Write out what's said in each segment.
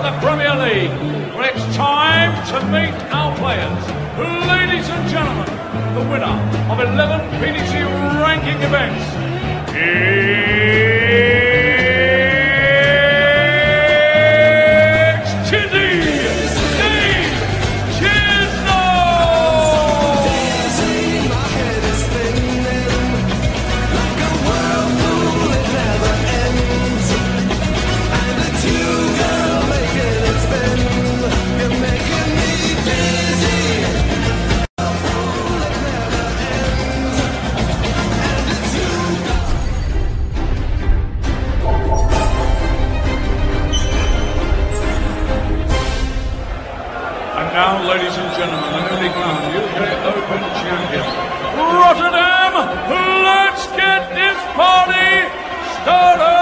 the Premier League, when it's time to meet our players. Ladies and gentlemen, the winner of 11 PDC ranking events, it's Chizzy, Dave Chisnall! My head is spinning like a whirlpool, it never ends. And it's you, girl, making it spin. You're making me dizzy. A whirlpool that never ends. And it's you. And now, ladies and gentlemen, the newly crowned UK Open champion, Rotterdam, let's get this party started!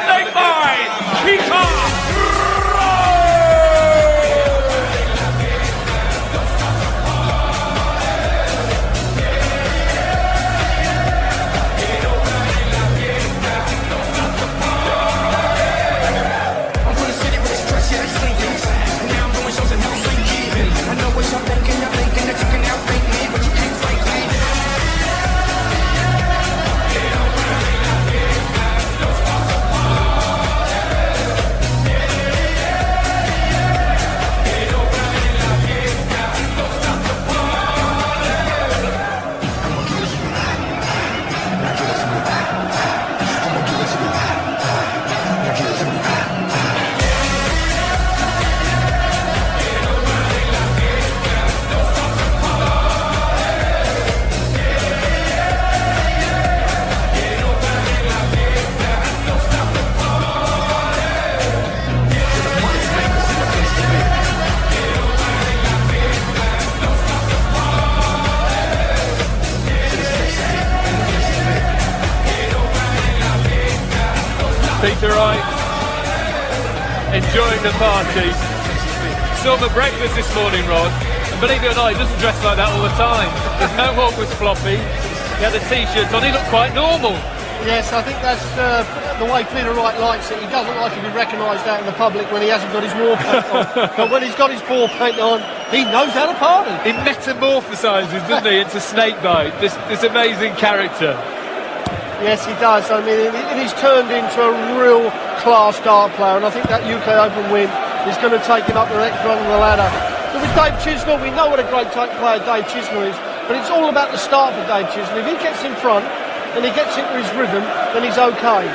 Snakebite, Peter Wright! I'm from the city with the stress, yeah, they sinking. And now I'm doing shows and now I'm keeping. I know what you're thinking that you can outthink me, but you can't fake me. Peter Wright, enjoying the party. Saw him at breakfast this morning, Rod, and believe it or not, he doesn't dress like that all the time. His mohawk was floppy, he had the t-shirts on, he looked quite normal. Yes, I think that's the way Peter Wright likes it. He doesn't like to be recognised out in the public when he hasn't got his war paint on. But when he's got his war paint on, he knows how to party. He metamorphosises, doesn't he, into Snakebite, this amazing character. Yes, he does. I mean, he's turned into a real class dart player, and I think that UK Open win is going to take him up the next rung of the ladder. But with Dave Chisnall, we know what a great player Dave Chisnall is, but it's all about the start for Dave Chisnall. If he gets in front and he gets into his rhythm, then he's okay.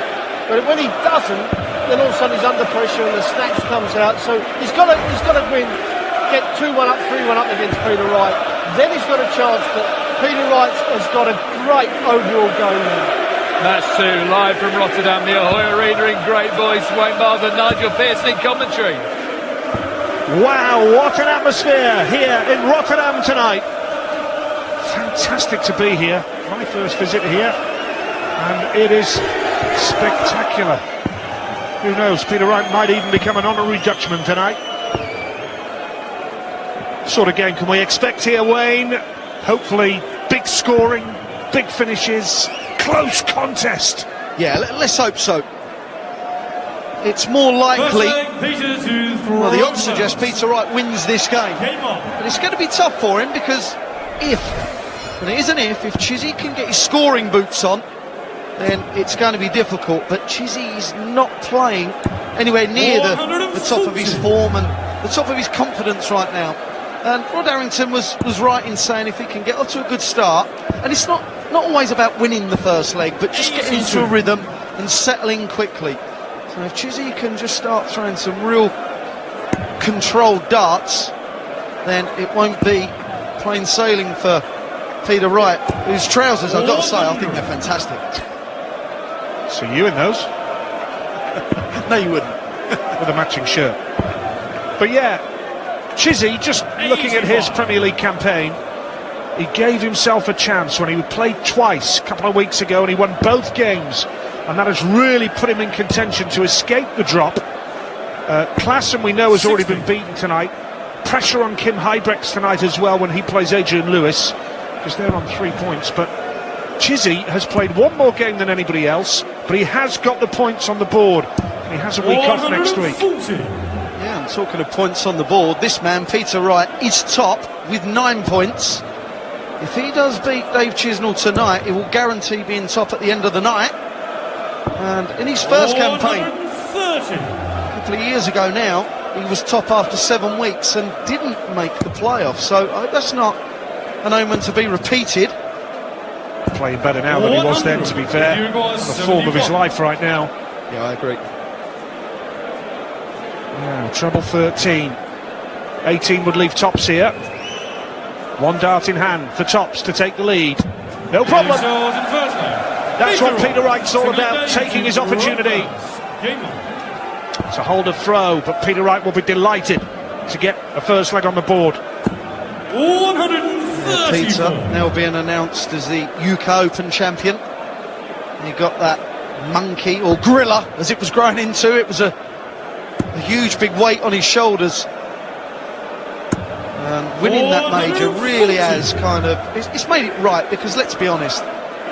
But when he doesn't, then all of a sudden he's under pressure and the snacks comes out. So he's got to win, get 2-1 up, 3-1 up against Peter Wright. Then he's got a chance, but Peter Wright has got a great overall game now. Match 2, live from Rotterdam, the Ahoy Arena in great voice. Wayne Barber, Nigel Pearson in commentary. Wow, what an atmosphere here in Rotterdam tonight. Fantastic to be here. My first visit here, and it is spectacular. Who knows, Peter Wright might even become an honorary Dutchman tonight. What sort of game can we expect here, Wayne? Hopefully big scoring, big finishes, close contest. Yeah, let's hope so. It's more likely, well, the odds suggest Peter Wright wins this game. But it's going to be tough for him because and it is an if Chizzy can get his scoring boots on, then it's going to be difficult. But Chizzy is not playing anywhere near the top of his form and the top of his confidence right now. And Rod Harrington was right in saying if he can get off to a good start, and it's not always about winning the first leg, but just getting into a rhythm and settling quickly. So if Chizzy can just start throwing some real controlled darts, then it won't be plain sailing for Peter Wright, whose trousers, I've got to say, I think they're fantastic. So you in those? No, you wouldn't. With a matching shirt. But yeah, Chizzy, just looking at his Premier League campaign, he gave himself a chance when he played twice a couple of weeks ago and he won both games, and that has really put him in contention to escape the drop. Klassen, we know, has already been beaten tonight. Pressure on Kim Huybrechts tonight as well when he plays Adrian Lewis, because they're on 3 points. But Chizzy has played one more game than anybody else, but he has got the points on the board. And he has a week off next week. Yeah, I'm talking of points on the board. This man, Peter Wright, is top with 9 points. If he does beat Dave Chisnall tonight, he will guarantee being top at the end of the night. And in his first campaign, a couple of years ago now, he was top after 7 weeks and didn't make the playoff. So that's not an omen to be repeated. Playing better now than he was then, to be fair. The form of his life right now. Yeah, I agree. Yeah, treble 13. 18 would leave Tops here. One dart in hand for Tops to take the lead. No problem. That's what Peter Wright's all about, taking his opportunity. It's a hold of throw, but Peter Wright will be delighted to get a first leg on the board. 130. Peter now being announced as the UK Open champion. He got that monkey, or gorilla, as it was growing into. It was a huge big weight on his shoulders. Winning that major really has kind of... It's made it right, because let's be honest,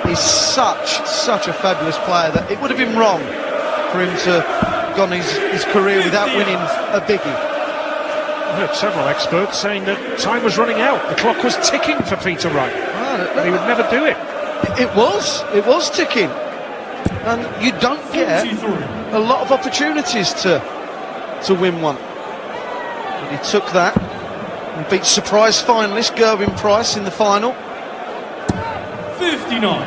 he's such a fabulous player that it would have been wrong for him to have gone his career without winning a biggie. I heard several experts saying that time was running out. The clock was ticking for Peter Wright. And he would never do it. It was ticking. And you don't get a lot of opportunities to win one. But he took that. He beat surprise finalist Gerwin Price in the final. 59.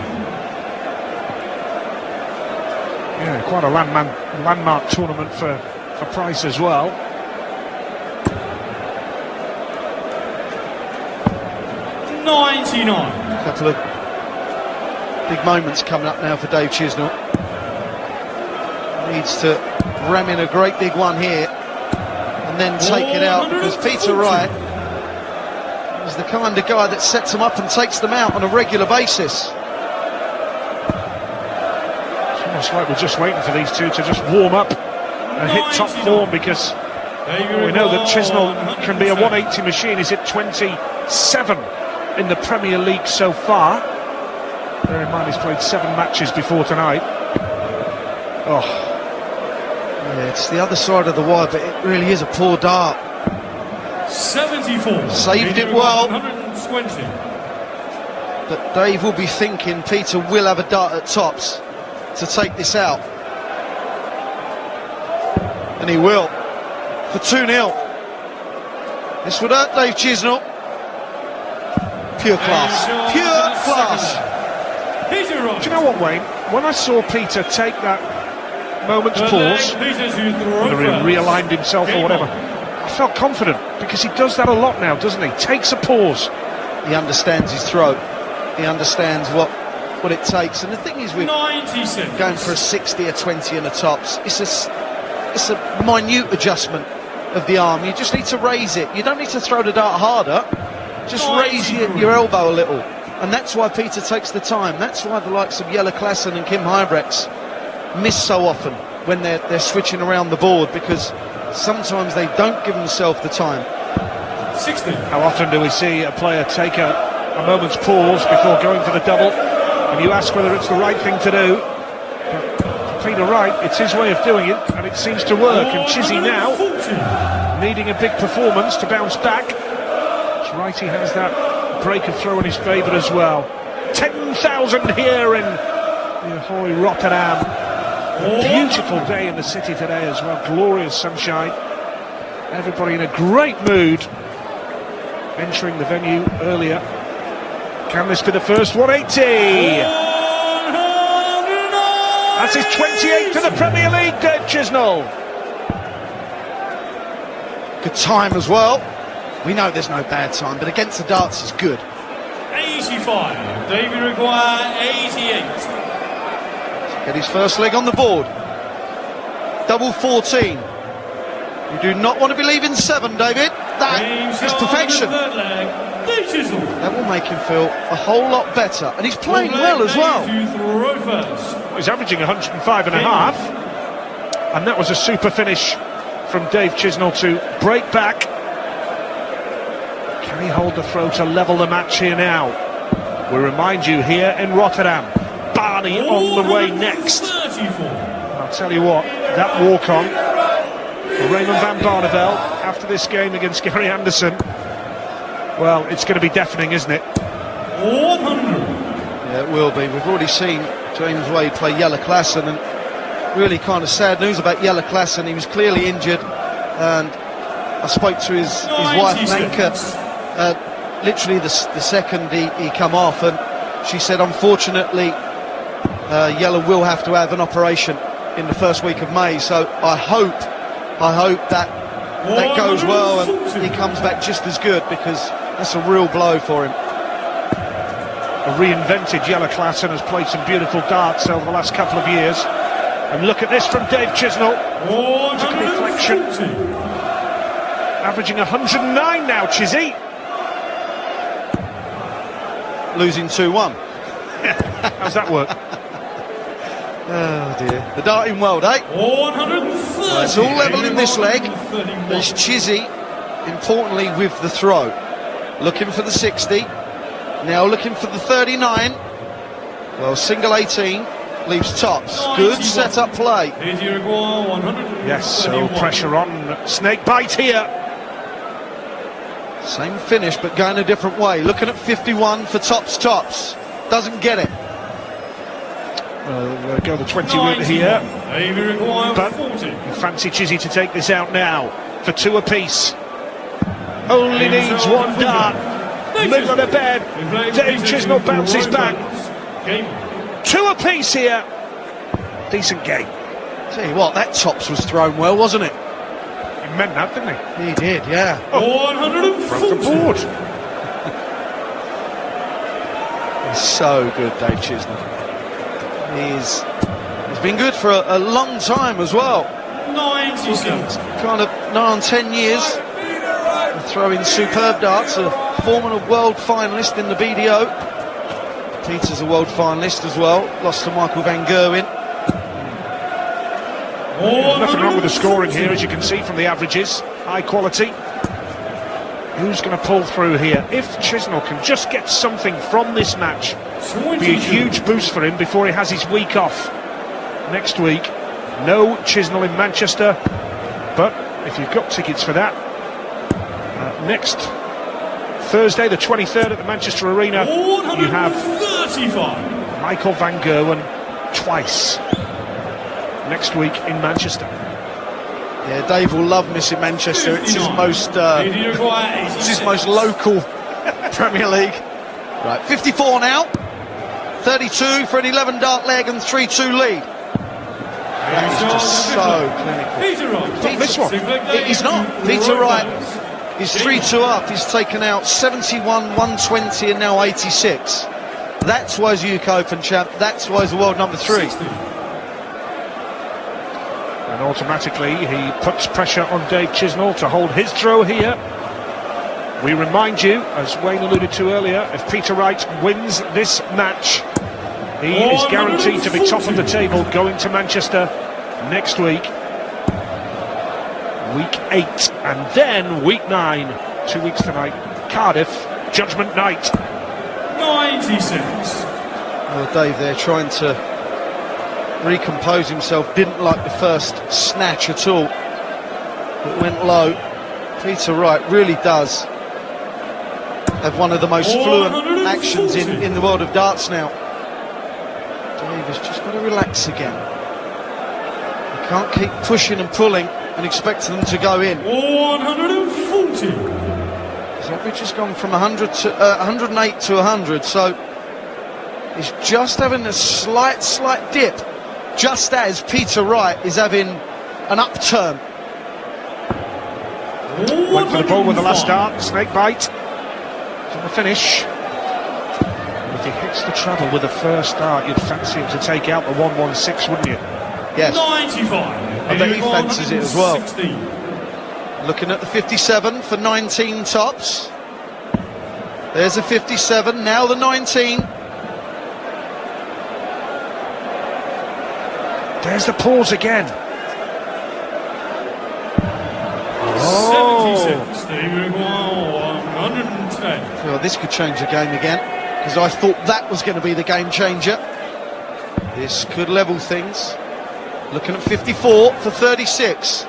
Yeah, quite a landmark tournament for Price as well. A couple of big moments coming up now for Dave Chisnall. Needs to ram in a great big one here and then take it out, because Peter Wright is the kind of guy that sets them up and takes them out on a regular basis. It's almost like we're just waiting for these two to just warm up and hit top form, because we know that Chisnall can be a 180 machine. He's hit 27 in the Premier League so far. Bear in mind he's played 7 matches before tonight. Oh, yeah, it's the other side of the wire, but it really is a poor dart. 74. Saved it well. 120. But Dave will be thinking Peter will have a dart at Tops to take this out. And he will. For 2-0. This would hurt Dave Chisnall. Pure class. Pure class. Do you know what, Wayne? When I saw Peter take that moment's pause, whether he realigned himself or whatever, I felt confident, because he does that a lot now, doesn't he? Takes a pause. He understands his throat. He understands what it takes. And the thing is, with going for a 60, a 20 and a Tops, it's a minute adjustment of the arm. You just need to raise it. You don't need to throw the dart harder. Just raise your elbow a little. And that's why Peter takes the time. That's why the likes of Jelle Klassen and Kim Huybrechts miss so often when they're switching around the board, because sometimes they don't give themselves the time. 60. How often do we see a player take a moment's pause before going for the double, and you ask whether it's the right thing to do? But for Peter Wright, it's his way of doing it, and it seems to work. And Chizzy now needing a big performance to bounce back. That's right, he has that break of throw in his favour as well. 10,000 here in the Ahoy, Rotterdam. A beautiful day in the city today as well. Glorious sunshine. Everybody in a great mood. Entering the venue earlier. Can this be the first 180? That's his 28th in the Premier League, Dave Chisnall. Good time as well. We know there's no bad time, but against the darts is good. 85. David require 88. Get his first leg on the board. Double 14. You do not want to be leaving 7, David. That is perfection. That will make him feel a whole lot better. And he's playing well as well. He's averaging 105.5. And that was a super finish from Dave Chisnall to break back. Can he hold the throw to level the match here now? We remind you here in Rotterdam, Barney on the way next. 34. I'll tell you what, that walk-on for Raymond van Barneveld after this game against Gary Anderson, well, it's going to be deafening, isn't it? 100. Yeah, it will be. We've already seen James Wade play Jelle Klassen, and really kind of sad news about Jelle Klassen. He was clearly injured, and I spoke to his wife Nanka literally the second he come off, and she said unfortunately Jelle will have to have an operation in the first week of May, so I hope that goes well and he comes back just as good, because that's a real blow for him. A reinvented Jelle Klassen has played some beautiful darts over the last couple of years. And look at this from Dave Chisnall. Look at the reflection. Averaging 109 now, Chizzy. Losing 2-1. How's that work? Oh dear. The darting world, eh? 130. Well, it's all level in this leg. There's Chizzy, importantly, with the throw. Looking for the 60. Now looking for the 39. Well, single 18 leaves tops. Good set-up play. Yes, so pressure on Snakebite here. Same finish, but going a different way. Looking at 51 for tops. Doesn't get it. We'll go the 20 route here. But you fancy Chizzy to take this out now for 2 apiece. Only needs 1 dart. Middle of the bed. Dave Chisnall bounces back. 2 apiece here. Decent game. Tell you what, that tops was thrown well, wasn't it? He meant that, didn't he? He did, yeah. Broke the board. He's so good, Dave Chisnall. He's been good for a long time as well. 96. Kind of nigh on 10 years. Throwing superb darts. A former world finalist in the BDO. Peter's a world finalist as well. Lost to Michael van Gerwen. Nothing wrong with the scoring here, as you can see from the averages. High quality. Who's going to pull through here? If Chisnall can just get something from this match, it'll be a huge boost for him before he has his week off next week. No Chisnall in Manchester, but if you've got tickets for that, next Thursday, the 23rd at the Manchester Arena, you have Michael van Gerwen twice next week in Manchester. Yeah, Dave will love missing Manchester. It's his most local Premier League. Right, 54 now. 32 for an 11 dart leg and 3-2 lead. That is just so clinical. This one. He's not. Peter Wright is 3-2 up. He's taken out 71, 120 and now 86. That's why he's a UK Open champ. That's why he's the world number 3. And automatically he puts pressure on Dave Chisnall to hold his throw here. We remind you, as Wayne alluded to earlier, if Peter Wright wins this match, he is guaranteed to be top of the table going to Manchester next week. Week 8 and then week 9, 2 weeks tonight, Cardiff, Judgment Night. 96. Well, Dave there trying to recompose himself, didn't like the first snatch at all. It went low. Peter Wright really does have one of the most fluent actions in the world of darts now. Dave has just got to relax again. You can't keep pushing and pulling and expecting them to go in. 140. His average has gone from 108 to 100, so he's just having a slight dip, just as Peter Wright is having an upturn. Went for the ball with the last dart. Snakebite on the finish. If he hits the treble with the first dart, you'd fancy him to take out the 116, wouldn't you? Yes. 95. I bet he fancies it as well. Looking at the 57 for 19 tops. There's a 57, now the 19. There's the pause again. 76. 110. Well, this could change the game again. because I thought that was going to be the game changer. This could level things. Looking at 54 for 36.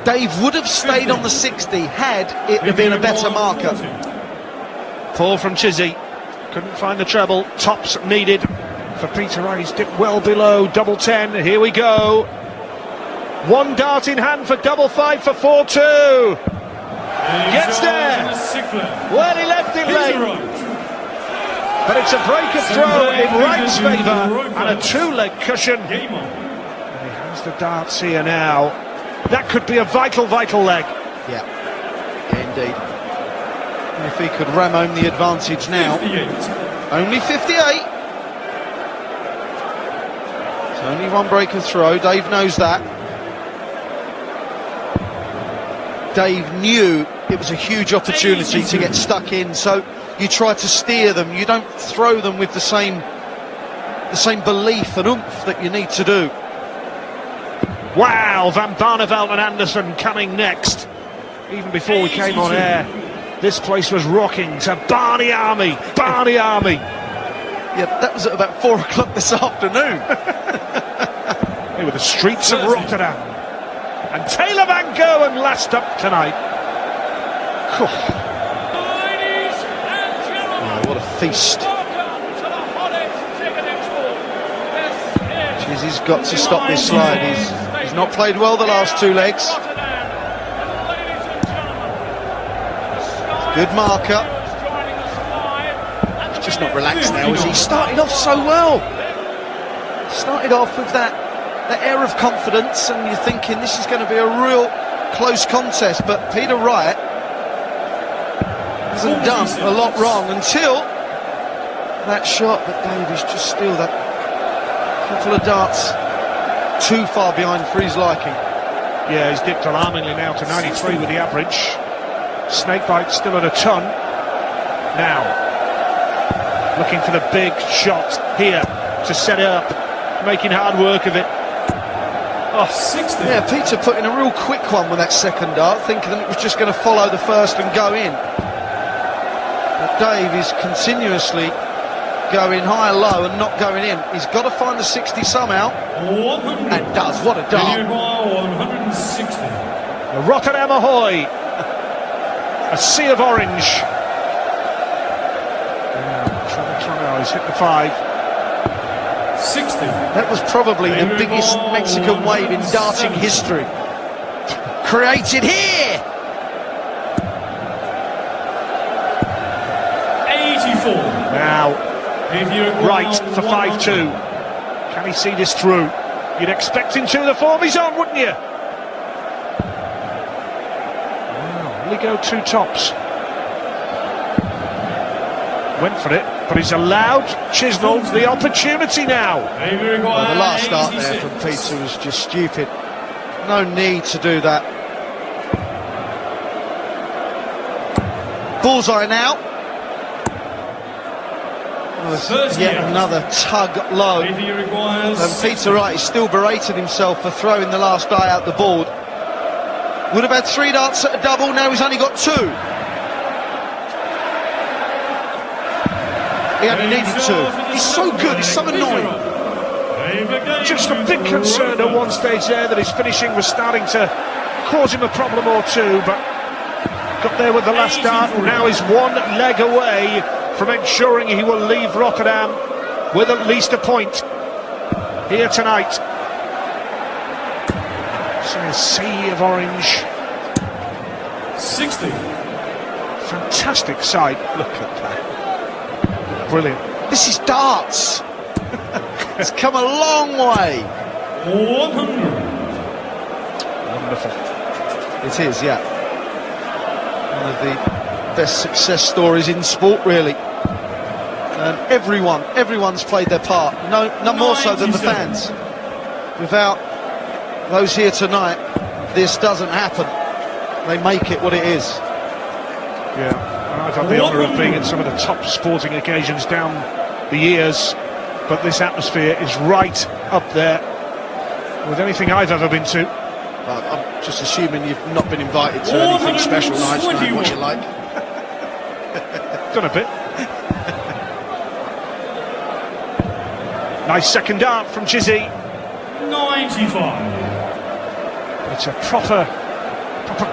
Dave would have stayed on the 60 had it have been a better marker. Four from Chizzy. Couldn't find the treble. Tops needed for Peter Wright. He's dipped well below double 10. Here we go. One dart in hand for double 5 for 4-2. Gets there. Well, he left it late. But it's a break of throw in Wright's favour and a two-leg cushion. And he has the darts here now. That could be a vital leg. Yeah, indeed. And if he could ram home the advantage now. 58. Only 58. It's only one break of throw. Dave knows that. Dave knew it was a huge opportunity to get stuck in, so you try to steer them. You don't throw them with the same belief and oomph that you need to do. Wow, Van Barneveld and Anderson coming next. Even before we came on air, this place was rocking to Barney Army. Yeah, that was at about 4 o'clock this afternoon. They were the streets of Rotterdam. And Taylor Van Gogh and last up tonight. Ladies and gentlemen, Oh, what a feast. welcome to the hottest ticket export. This is Chizzy's got to stop this slide. He's not played well the last two legs. Rotterdam. And ladies and gentlemen, the Sky Good marker. is joining us live. He's just not relaxed now, is he? Started off so well. Started off with that air of confidence, and you're thinking this is going to be a real close contest. But Peter Wright hasn't done a lot wrong until that shot. But Dave is just still that couple of darts too far behind for his liking. Yeah, he's dipped alarmingly now to 93 with the average. Snakebite still at a ton. Now, looking for the big shot here to set it up, making hard work of it. Oh, 60. Yeah, Peter put in a real quick one with that second dart, thinking that it was just going to follow the first and go in. But Dave is continuously going high and low and not going in. He's got to find the 60 somehow. 100. And does. What a dart. 160. The Rotterdam Ahoy. A sea of orange. He's hit the 5. 60. That was probably the biggest Mexican wave in darting history. Created here. 84. Now, If you Wright for 5-2. Can he see this through? You'd expect him to. The form he's on, wouldn't you? Wow, will he go two tops? Went for it, but he's allowed Chisnall the opportunity now. Well, the last dart there from Peter was just stupid. No need to do that. Bullseye now. Yet another tug low. And Peter Wright is still berating himself for throwing the last die out the board. Would have had 3 darts at a double, now he's only got 2. He only needed 2. He's so good, he's so annoying. Just a big concern at one stage there that his finishing was starting to cause him a problem or two, but got there with the last dart. Now he's 1 leg away from ensuring he will leave Rotterdam with at least a point here tonight. So a sea of orange. 60. Fantastic sight. Look at that. Brilliant. This is darts. It's come a long way. 100. Wonderful. It is, yeah. One of the best success stories in sport, really. And everyone's played their part. No more so than the fans. Without those here tonight, this doesn't happen. They make it what it is. Yeah, and I've had the honour of being at some of the top sporting occasions down the years, but this atmosphere is right up there with anything I've ever been to. I'm just assuming you've not been invited to anything special nights, knowing what you like. Done a bit. Nice second dart from Chizzy. 95. It's a proper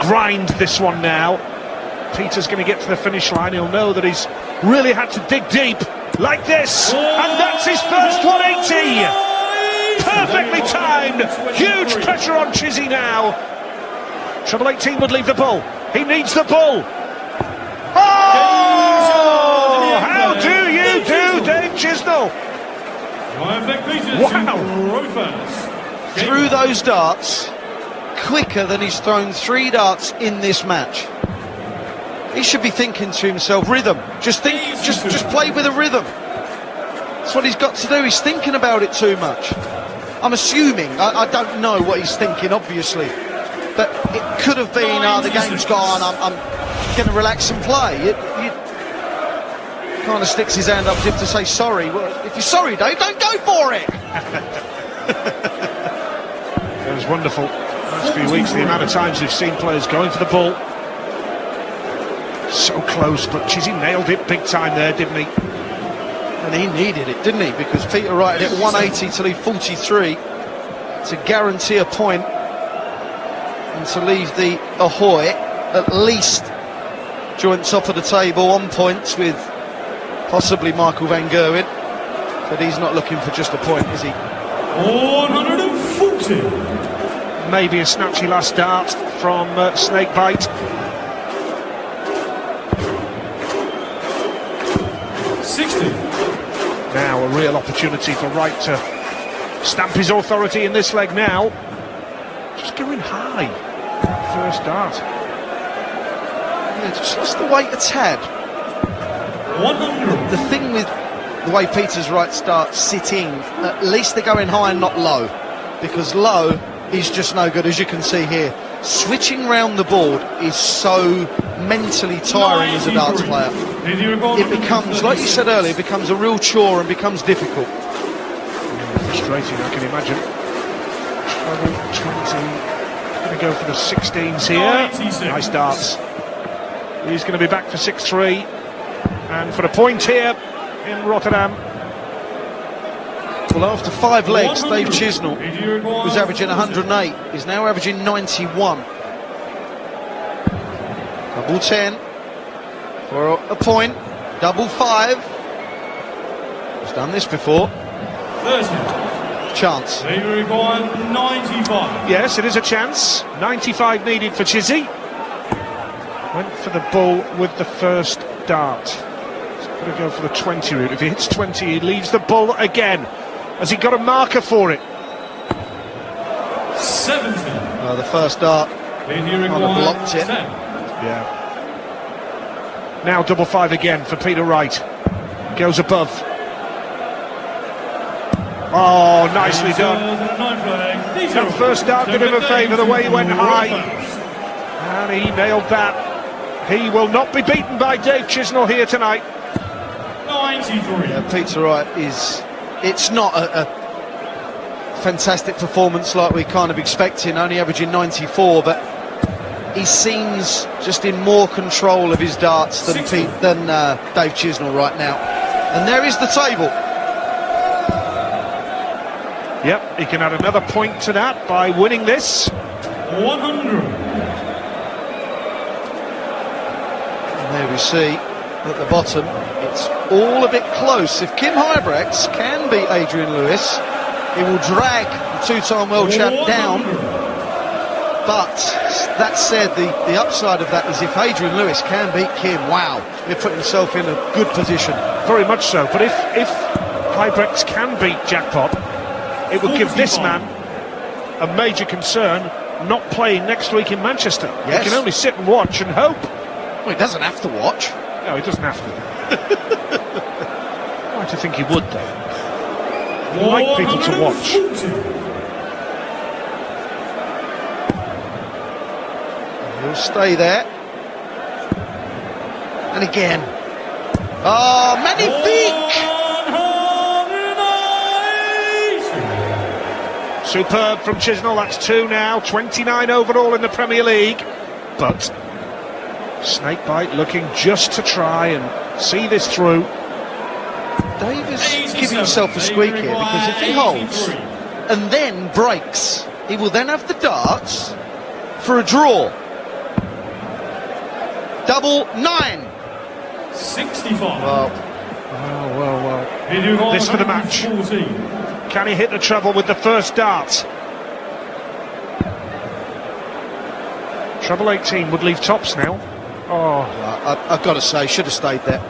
grind, this one now. Peter's going to get to the finish line. He'll know that he's really had to dig deep like this. And that's his first 180. Perfectly timed. Huge pressure on Chizzy now. Treble 18 would leave the bull. He needs the bull. Oh! How do you do, Dave Chisnall? Wow. Threw those darts quicker than he's thrown 3 darts in this match. He should be thinking to himself, rhythm. Just play with a rhythm. That's what he's got to do. He's thinking about it too much. I'm assuming, I don't know what he's thinking, obviously, but it could have been, the game's gone, I'm going to relax and play. It kind of sticks his hand up as if to say sorry. Well, if you're sorry, Dave, don't go for it. It was wonderful. Last few weeks, the amount of times we've seen players going for the ball. So close, but Chizzy nailed it big time there, didn't he? And he needed it, didn't he? Because Peter Wright hit 180 to leave 43 to guarantee a point and to leave the Ahoy at least joint top of the table on points with possibly Michael van Gerwen. But he's not looking for just a point, is he? 140. Maybe a snatchy last dart from Snakebite. 60. Now a real opportunity for Wright to stamp his authority in this leg now. Just going high. First dart. Yeah, just lost the weight a tad. 100. The thing with the way Peter's Wright starts sitting, at least they're going high and not low, because low is just no good, as you can see here. Switching round the board is so mentally tiring as a darts player. It becomes, like you said earlier, it becomes a real chore and becomes difficult. Frustrating, I can imagine. 20. Going to go for the 16s here. 96. Nice darts. He's going to be back for 6-3. And for a point here in Rotterdam. Well, after 5 legs, Dave Chisnall, who's averaging 108, is now averaging 91. Double 10 for a point. Double 5. He's done this before. 30. Chance. 95. Yes, it is a chance. 95 needed for Chizzy. Went for the bull with the first dart. He's got to go for the 20 route. If he hits 20, he leaves the bull again. Has he got a marker for it? 70. The first dart kind of blocked it. 10. Yeah. Now double 5 again for Peter Wright. Goes above. Oh, nicely done. That first dart did him a favour, the way he went high. And he nailed that. He will not be beaten by Dave Chisnall here tonight. 93. Yeah, Peter Wright is... It's not a fantastic performance like we're kind of expecting, only averaging 94, but he seems just in more control of his darts than Dave Chisnall right now. And there is the table. Yep, he can add another point to that by winning this. 100. And there we see at the bottom, it's all a bit close. If Kim Huybrechts can beat Adrian Lewis, he will drag the two-time world champ down. But that said, the upside of that is if Adrian Lewis can beat Kim, wow, he'll put himself in a good position. Very much so, but if Huybrechts can beat Jackpot, it will give this man a major concern not playing next week in Manchester. Yes. He can only sit and watch and hope. Well, he doesn't have to watch. No, he doesn't have to. I like to think he would, though. He'd like people to watch. He'll stay there. And again. Oh, magnifique! Superb from Chisnall, that's 2 now, 29 overall in the Premier League. But Snakebite looking just to try and see this through. Dave is giving himself a squeak here, because if he holds and then breaks, he will then have the darts for a draw. Double 9. 65. Well. This for the match. Can he hit the treble with the first dart? Treble 18 would leave tops now. Oh, I've got to say, should have stayed there.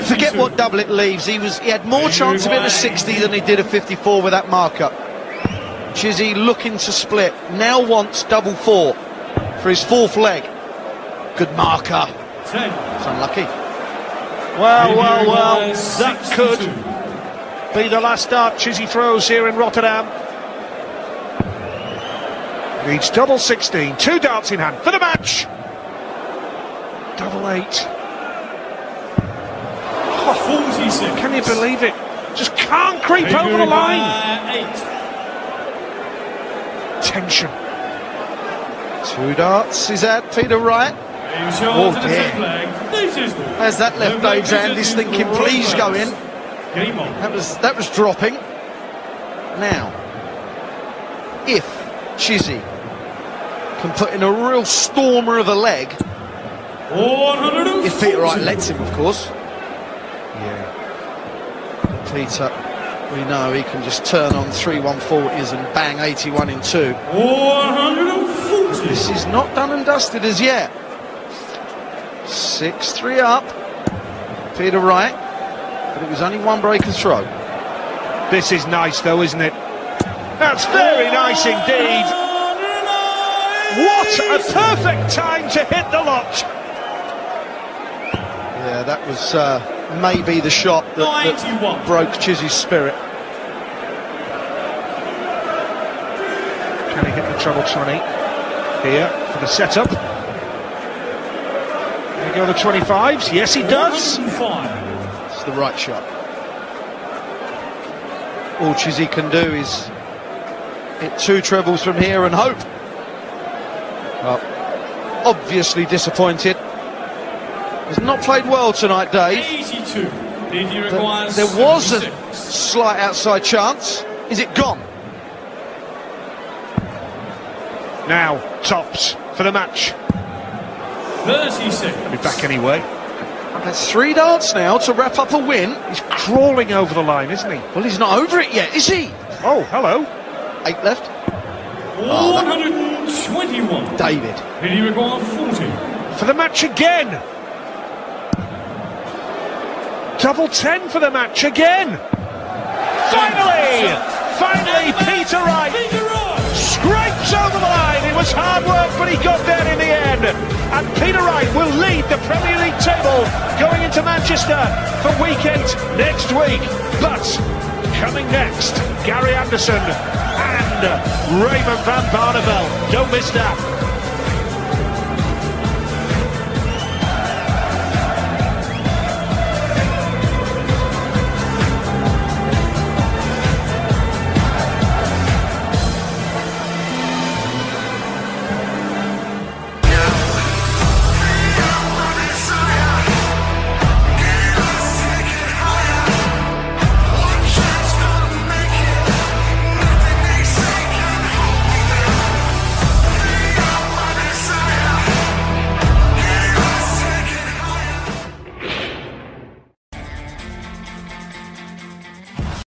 Forget what double it leaves. He had more chance of hitting a 60 than he did a 54 with that marker. Chizzy looking to split. Now wants double 4 for his fourth leg. Good marker. It's unlucky. Well, that could be the last dart Chizzy throws here in Rotterdam. Needs double 16, 2 darts in hand for the match. Double 8. 46. Can you believe it? Just can't creep over the line. 8. Tension. 2 darts is at Peter Wright. Oh dear. As that left Dave's hand is thinking, please go in. That was dropping. Now, if Chizzy can put in a real stormer of a leg, if Peter Wright lets him, of course. Yeah. Peter, we know he can just turn on 3 140s and bang 81 in 2. 140. This is not done and dusted as yet. 6-3 up. Peter Wright, but it was only one breaker throw. This is nice though, isn't it? That's very nice indeed. What a perfect time to hit the lot. Yeah, that was maybe the shot that broke Chizzy's spirit. Can he hit the treble 20 here for the setup? There go the 25s. Yes, he does. It's the right shot. All Chizzy can do is hit 2 trebles from here and hope. Well, obviously disappointed. Has not played well tonight, Dave. 82. There was a slight outside chance. Is it gone? Now, tops for the match. 36. He'll be back anyway. That's 3 darts now to wrap up a win. He's crawling over the line, isn't he? Well, he's not over it yet, is he? Oh, hello. 8 left. 121. David. He requires 40. For the match again. Double 10 for the match again. Finally, Peter Wright scrapes over the line. It was hard work, but he got there in the end. And Peter Wright will lead the Premier League table going into Manchester for weekend next week. But coming next, Gary Anderson and Raymond van Barneveld. Don't miss that.